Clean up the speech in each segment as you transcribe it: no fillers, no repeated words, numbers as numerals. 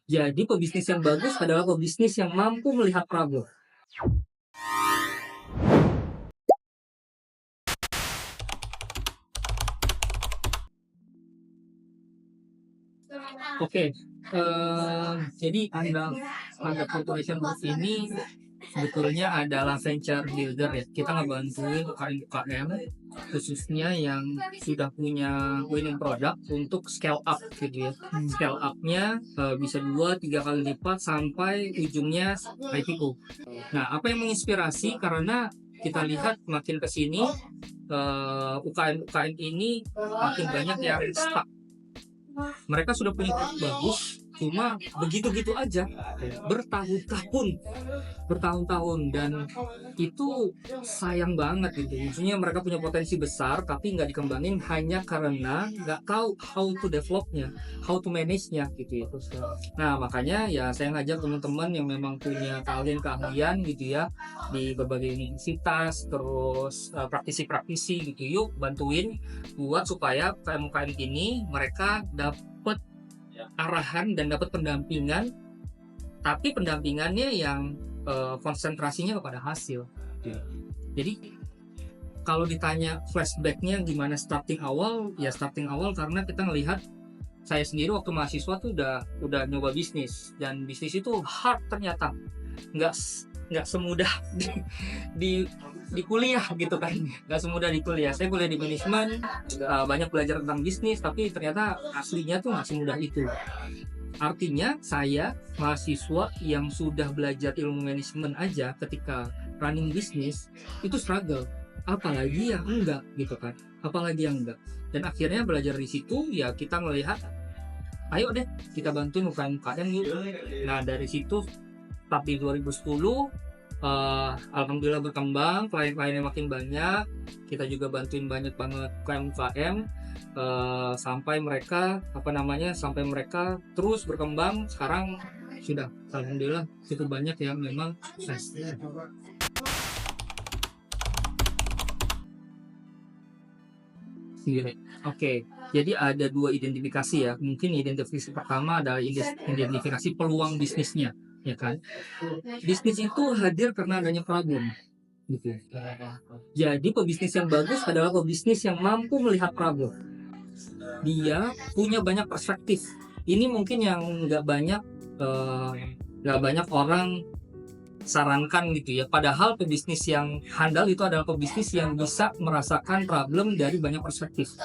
Jadi pebisnis yang bagus adalah pebisnis yang mampu melihat problem. Oke, jadi Anda Corporation Group ini sebetulnya adalah venture builder ya. Kita ngebantuin UKM-UKM khususnya yang sudah punya winning product untuk scale up gitu ya. Scale up-nya bisa 2-3 kali lipat sampai ujungnya IPO. Nah, apa yang menginspirasi karena kita lihat makin ke sini UKM-UKM ini makin banyak yang stuck. Mereka sudah punya produk bagus, cuma begitu-gitu aja, bertahun-tahun, dan itu sayang banget gitu. Maksudnya mereka punya potensi besar, tapi nggak dikembangin hanya karena nggak tahu how to developnya, how to manage-nya gitu ya. Nah makanya ya saya ngajak teman-teman yang memang punya keahlian gitu ya di berbagai universitas, terus praktisi-praktisi gitu, yuk bantuin buat supaya UKM-UKM ini mereka dapat arahan dan dapat pendampingan, tapi pendampingannya yang konsentrasinya kepada hasil. Jadi kalau ditanya flashbacknya gimana starting awal, ya starting awal karena kita ngelihat saya sendiri waktu mahasiswa tuh udah nyoba bisnis, dan bisnis itu hard ternyata, nggak nggak semudah di di kuliah gitu kan, nggak semudah di kuliah. Saya kuliah di manajemen, banyak belajar tentang bisnis, tapi ternyata aslinya tuh nggak semudah itu. Artinya saya mahasiswa yang sudah belajar ilmu manajemen aja ketika running bisnis itu struggle, apalagi yang enggak gitu kan, apalagi yang enggak. Dan akhirnya belajar di situ ya kita melihat, ayo deh kita bantuin UKM yuk. Nah dari situ start di 2010, alhamdulillah berkembang, klien-kliennya makin banyak, kita juga bantuin banyak banget UKM sampai mereka sampai mereka terus berkembang. Sekarang sudah alhamdulillah cukup banyak yang memang sukses. Oke, jadi ada dua identifikasi ya. Mungkin identifikasi pertama adalah identifikasi peluang bisnisnya, ya kan? Bisnis itu hadir karena adanya problem, gitu. Jadi pebisnis yang bagus adalah pebisnis yang mampu melihat problem. Dia punya banyak perspektif. Ini mungkin yang nggak banyak orang sarankan gitu ya. Padahal pebisnis yang handal itu adalah pebisnis yang bisa merasakan problem dari banyak perspektif,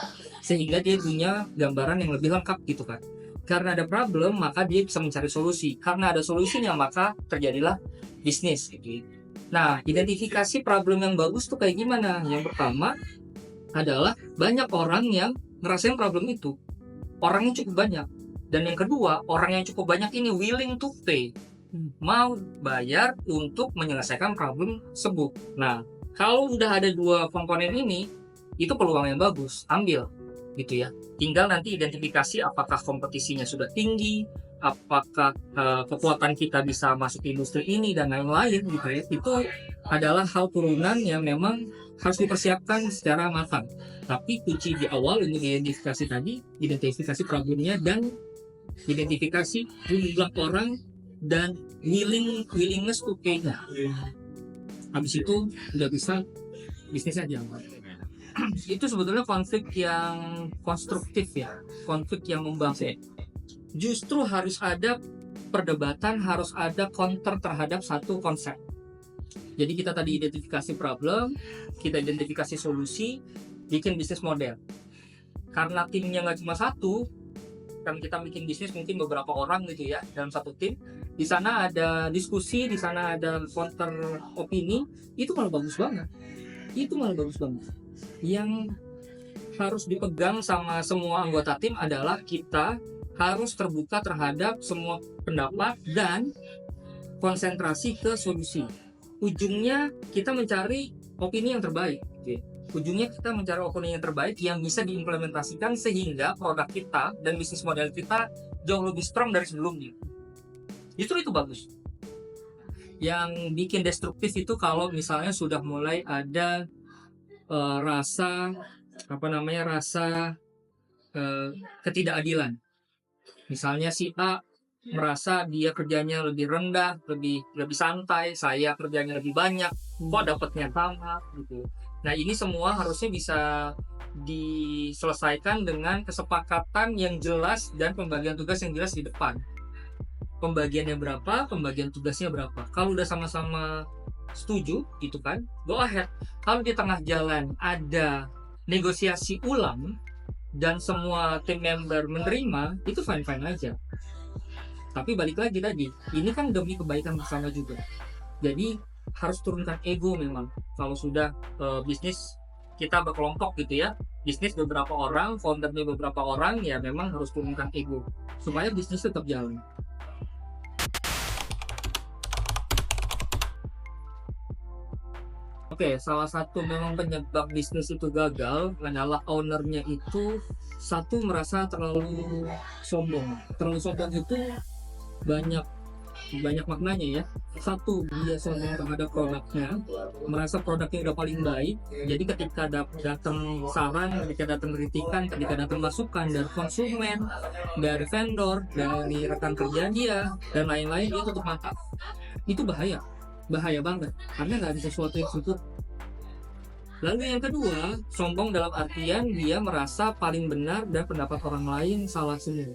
sehingga dia punya gambaran yang lebih lengkap gitu kan. Karena ada problem maka dia bisa mencari solusi. Karena ada solusinya maka terjadilah bisnis gitu. Nah, identifikasi problem yang bagus tuh kayak gimana? Yang pertama adalah banyak orang yang ngerasain problem itu. Orangnya cukup banyak. Dan yang kedua, orang yang cukup banyak ini willing to pay, mau bayar untuk menyelesaikan problem tersebut. Nah, kalau udah ada dua komponen ini, itu peluang yang bagus, ambil gitu ya. Tinggal nanti identifikasi apakah kompetisinya sudah tinggi, apakah kekuatan kita bisa masuk industri ini dan lain-lain gitu ya. Itu adalah hal turunan yang memang harus dipersiapkan secara matang. Tapi kunci di awal untuk identifikasi tadi, identifikasi problemnya dan identifikasi jumlah orang dan willingness to pay-nya. Habis itu udah bisa bisnisnya jalan. Itu sebetulnya konflik yang konstruktif ya, konflik yang membangun. Justru harus ada perdebatan, harus ada counter terhadap satu konsep. Jadi kita tadi identifikasi problem, kita identifikasi solusi, bikin bisnis model. Karena timnya nggak cuma satu, kan kita bikin bisnis mungkin beberapa orang gitu ya dalam satu tim. Di sana ada diskusi, di sana ada counter opini, itu malah bagus banget. Yang harus dipegang sama semua anggota tim adalah kita harus terbuka terhadap semua pendapat dan konsentrasi ke solusi. Ujungnya kita mencari opini yang terbaik. Ujungnya kita mencari opini yang terbaik yang bisa diimplementasikan sehingga produk kita dan bisnis model kita jauh lebih strong dari sebelumnya. Justru itu bagus. Yang bikin destruktif itu kalau misalnya sudah mulai ada rasa ketidakadilan. Misalnya si A merasa dia kerjanya lebih rendah, lebih lebih santai, saya kerjanya lebih banyak, kok dapatnya sama gitu. Nah, ini semua harusnya bisa diselesaikan dengan kesepakatan yang jelas dan pembagian tugas yang jelas di depan. Pembagiannya berapa, pembagian tugasnya berapa. Kalau udah sama-sama setuju gitu kan, go ahead. Kalau di tengah jalan ada negosiasi ulang dan semua tim member menerima, itu fine-fine aja. Tapi balik lagi tadi, ini kan demi kebaikan bersama juga. Jadi harus turunkan ego memang. Kalau sudah bisnis kita berkelompok gitu ya, bisnis beberapa orang, foundernya beberapa orang, ya memang harus turunkan ego supaya bisnis tetap jalan. Oke, salah satu memang penyebab bisnis itu gagal adalah ownernya itu satu merasa terlalu sombong. Terlalu sombong itu banyak banyak maknanya ya. Satu, dia sombong terhadap produknya, merasa produknya udah paling baik. Jadi ketika datang saran, ketika datang kritikan, ketika datang masukan dari konsumen, dari vendor, dari rekan kerja dia dan lain-lain, dia tutup mata. Itu bahaya banget karena nggak ada sesuatu yang cukup. Lalu yang kedua, sombong dalam artian dia merasa paling benar dan pendapat orang lain salah semua.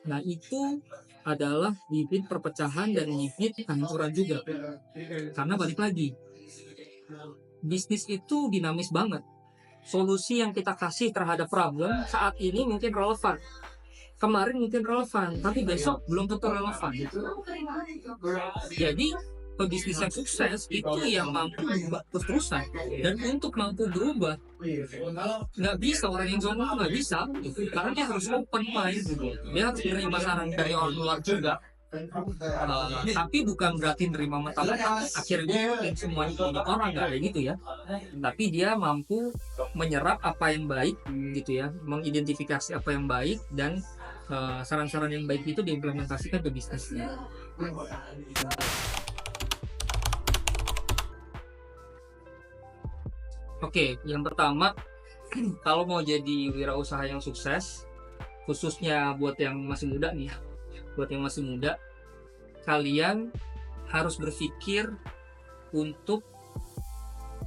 Nah, itu adalah bibit perpecahan dan bibit kehancuran juga. Karena balik lagi, bisnis itu dinamis banget. Solusi yang kita kasih terhadap problem saat ini mungkin relevan, kemarin mungkin relevan, tapi besok belum tentu relevan. Jadi pebisnis yang sukses itu yang mampu berubah terus-terusan, dan untuk mampu berubah nggak bisa orang yang sombong tuh nggak bisa, karena dia harus open mind gitu. Dia harus menerima saran dari orang luar juga. Tapi bukan berarti nerima mentah-mentah akhirnya yang semuanya punya orang, nggak kayak gitu ya. Tapi dia mampu menyerap apa yang baik gitu ya, mengidentifikasi apa yang baik, dan saran-saran yang baik itu diimplementasikan ke bisnisnya. Oke, yang pertama, kalau mau jadi wirausaha yang sukses, khususnya buat yang masih muda nih, buat yang masih muda, kalian harus berpikir untuk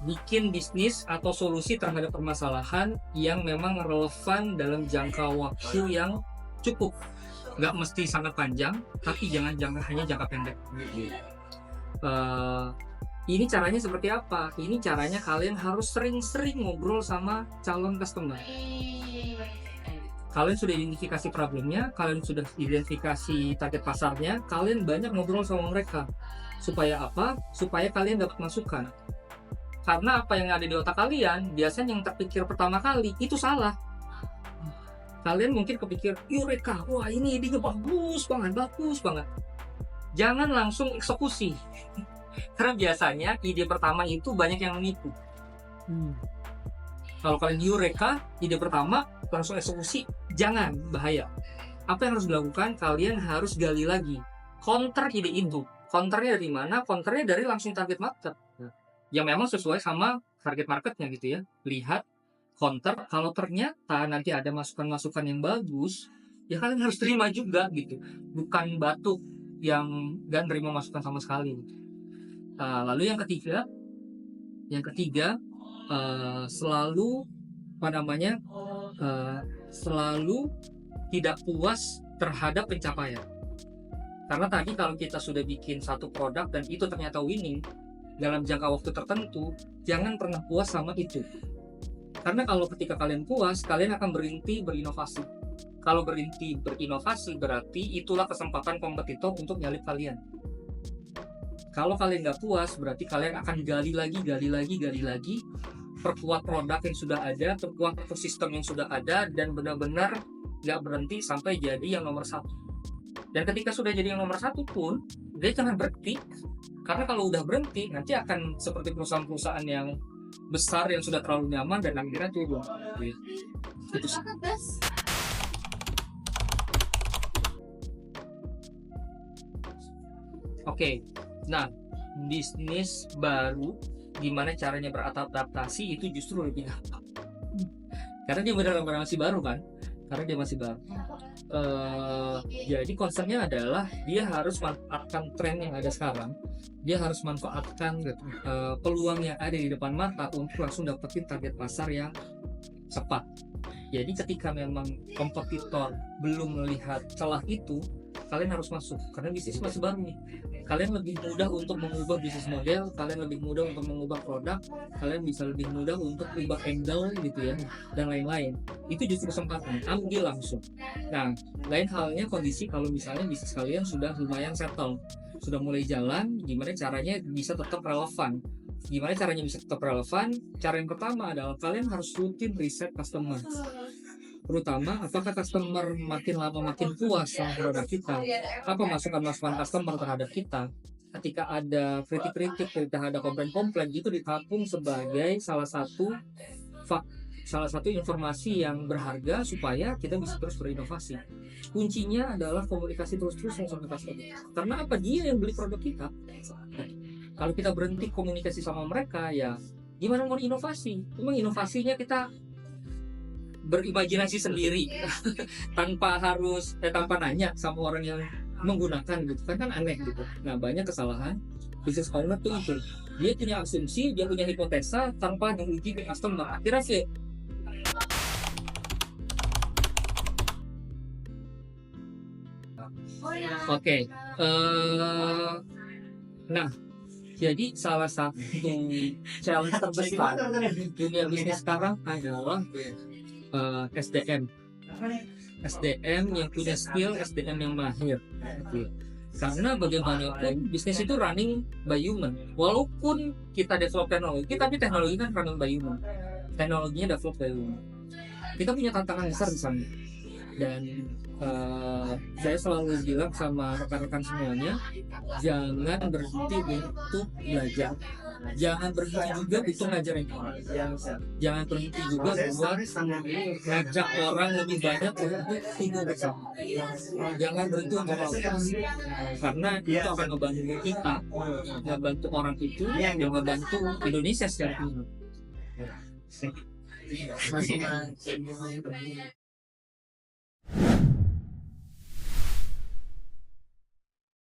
bikin bisnis atau solusi terhadap permasalahan yang memang relevan dalam jangka waktu yang cukup. Nggak mesti sangat panjang, tapi jangan hanya jangka pendek. Ini caranya seperti apa? Ini caranya kalian harus sering-sering ngobrol sama calon customer. Kalian sudah identifikasi problemnya, kalian sudah identifikasi target pasarnya, kalian banyak ngobrol sama mereka. Supaya apa? Supaya kalian dapat masukan. Karena apa yang ada di otak kalian, biasanya yang terpikir pertama kali, itu salah. Kalian mungkin kepikir, Eureka, wah ini idenya bagus banget. Jangan langsung eksekusi. Karena biasanya ide pertama itu banyak yang menipu. Kalau kalian Eureka, ide pertama langsung eksekusi, jangan, bahaya. Apa yang harus dilakukan? Kalian harus gali lagi counter ide itu. Counternya dari mana? Counternya dari langsung target market yang memang sesuai sama target marketnya gitu ya. Lihat counter, kalau ternyata nanti ada masukan-masukan yang bagus, ya kalian harus terima juga gitu. Bukan batu yang gak nerima masukan sama sekali. Lalu yang ketiga, selalu selalu tidak puas terhadap pencapaian. Karena tadi kalau kita sudah bikin satu produk dan itu ternyata winning dalam jangka waktu tertentu, jangan pernah puas sama itu. Karena kalau ketika kalian puas, kalian akan berhenti berinovasi. Kalau berhenti berinovasi berarti itulah kesempatan kompetitor untuk nyalip kalian. Kalau kalian nggak puas, berarti kalian akan gali lagi, perkuat produk yang sudah ada, perkuat ekosistem yang sudah ada, dan benar-benar nggak berhenti sampai jadi yang nomor satu. Dan ketika sudah jadi yang nomor satu pun, dia jangan berhenti. Karena kalau udah berhenti, nanti akan seperti perusahaan-perusahaan yang besar yang sudah terlalu nyaman dan akhirnya turun. Itu sih. Oke. Nah, bisnis baru gimana caranya beradaptasi itu justru lebih gampang. Karena dia benar-benar masih baru kan? Karena dia masih baru. Jadi concernnya adalah dia harus manfaatkan tren yang ada sekarang, dia harus manfaatkan peluang yang ada di depan mata untuk langsung dapetin target pasar yang cepat. Jadi ketika memang kompetitor belum melihat celah itu, kalian harus masuk karena bisnis masih baru nih. Kalian lebih mudah untuk mengubah bisnis model, kalian lebih mudah untuk mengubah produk, kalian bisa lebih mudah untuk ubah angle gitu ya, dan lain-lain. Itu justru kesempatan, ambil langsung. Nah, lain halnya kondisi kalau misalnya bisnis kalian sudah lumayan settle, sudah mulai jalan, gimana caranya bisa tetap relevan. Gimana caranya bisa tetap relevan? Cara yang pertama adalah kalian harus rutin riset customer. Terutama apakah customer makin lama makin puas sama produk kita, apa masukan-masukan customer terhadap kita. Ketika ada kritik-kritik, ketika ada komplain-komplain, itu ditampung sebagai salah satu informasi yang berharga supaya kita bisa terus berinovasi. Kuncinya adalah komunikasi terus-terusan sama customer. Karena apa? Dia yang beli produk kita. Kalau kita berhenti komunikasi sama mereka, ya gimana mau inovasi? Memang inovasinya kita berimajinasi sendiri tanpa nanya sama orang yang menggunakan gitu kan aneh gitu. Nah, banyak kesalahan bisnis owner tuh itu, dia punya asumsi, dia punya hipotesa tanpa menguji ke customer, akhirnya sih. Oke. Nah, jadi salah satu challenge terbesar di dunia bisnis sekarang adalah SDM yang punya skill, SDM yang mahir. Karena bagaimanapun bisnis itu running by human. Walaupun kita develop teknologi, tapi teknologi kan running by human. Teknologinya develop by human. Kita punya tantangan besar di sana. Dan saya selalu bilang sama rekan-rekan semuanya, jangan berhenti untuk belajar, jangan berhenti juga untuk ngajarin orang, jangan berhenti juga buat ngajak orang lebih banyak untuk tinggal bersama, jangan berhenti untuk melakukan, karena itu akan membantu kita, membantu orang itu, yang membantu Indonesia secara umum.